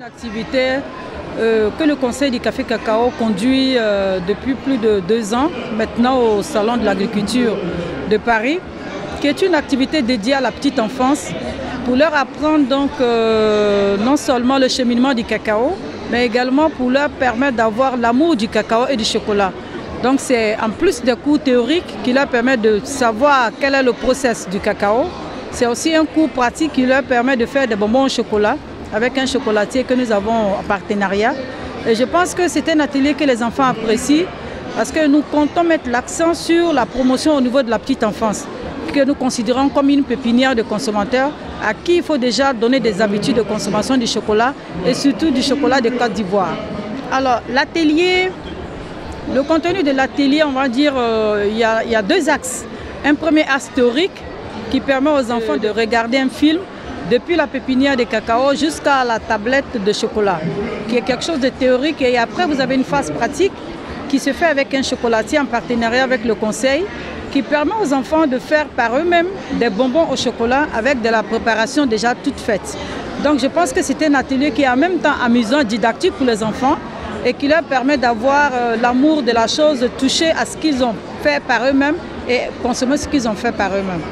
Une activité que le Conseil du Café Cacao conduit depuis plus de 2 ans maintenant au Salon de l'Agriculture de Paris, qui est une activité dédiée à la petite enfance pour leur apprendre donc non seulement le cheminement du cacao, mais également pour leur permettre d'avoir l'amour du cacao et du chocolat. Donc c'est en plus des cours théoriques qui leur permettent de savoir quel est le process du cacao. C'est aussi un cours pratique qui leur permet de faire des bonbons au chocolat avec un chocolatier que nous avons en partenariat. Et je pense que c'est un atelier que les enfants apprécient parce que nous comptons mettre l'accent sur la promotion au niveau de la petite enfance, que nous considérons comme une pépinière de consommateurs à qui il faut déjà donner des habitudes de consommation du chocolat et surtout du chocolat de Côte d'Ivoire. Alors l'atelier, le contenu de l'atelier, on va dire, il y a 2 axes. Un premier axe théorique qui permet aux enfants de regarder un film depuis la pépinière de cacao jusqu'à la tablette de chocolat, qui est quelque chose de théorique. Et après, vous avez une phase pratique qui se fait avec un chocolatier en partenariat avec le conseil, qui permet aux enfants de faire par eux-mêmes des bonbons au chocolat avec de la préparation déjà toute faite. Donc je pense que c'est un atelier qui est en même temps amusant, didactique pour les enfants et qui leur permet d'avoir l'amour de la chose, de toucher à ce qu'ils ont fait par eux-mêmes et consommer ce qu'ils ont fait par eux-mêmes.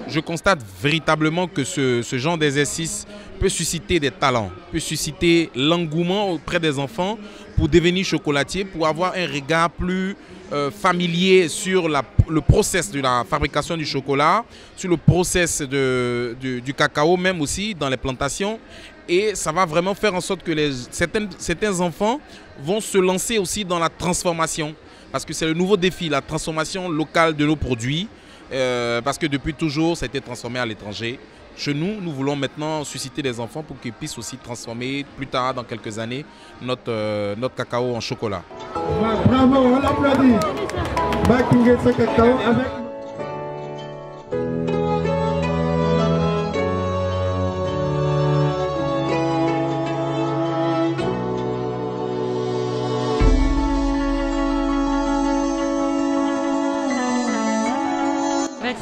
Je constate véritablement que ce genre d'exercice peut susciter des talents, peut susciter l'engouement auprès des enfants pour devenir chocolatier, pour avoir un regard plus familier sur le process de la fabrication du chocolat, sur le process du cacao même aussi dans les plantations. Et ça va vraiment faire en sorte que certains enfants vont se lancer aussi dans la transformation. Parce que c'est le nouveau défi, la transformation locale de nos produits. Parce que depuis toujours, ça a été transformé à l'étranger. Chez nous, nous voulons maintenant susciter les enfants pour qu'ils puissent aussi transformer plus tard, dans quelques années, notre cacao en chocolat. Bravo, on l'applaudit. Cacao avec...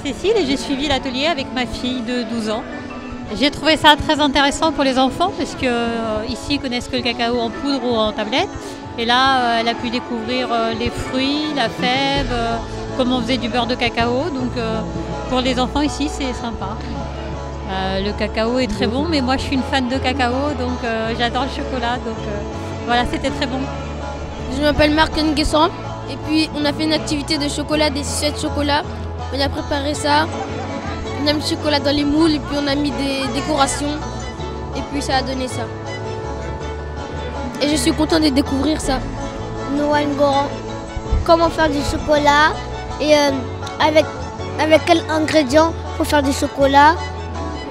Cécile et j'ai suivi l'atelier avec ma fille de 12 ans. J'ai trouvé ça très intéressant pour les enfants parce que ici ils connaissent que le cacao en poudre ou en tablette. Et là, elle a pu découvrir les fruits, la fève, comment on faisait du beurre de cacao. Donc pour les enfants ici, c'est sympa. Le cacao est très bon, mais moi je suis une fan de cacao, donc j'adore le chocolat. Donc voilà, c'était très bon. Je m'appelle Marc Nguesson et puis on a fait une activité de chocolat, des sucettes de chocolat. On a préparé ça, on a mis le chocolat dans les moules et puis on a mis des décorations et puis ça a donné ça. Et je suis contente de découvrir ça. Noah Ngoran, comment faire du chocolat et avec quels ingrédients pour faire du chocolat.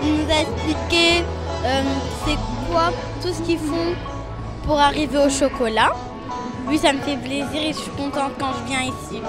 Il nous a expliqué c'est quoi tout ce qu'ils font pour arriver au chocolat. Oui, ça me fait plaisir et je suis contente quand je viens ici.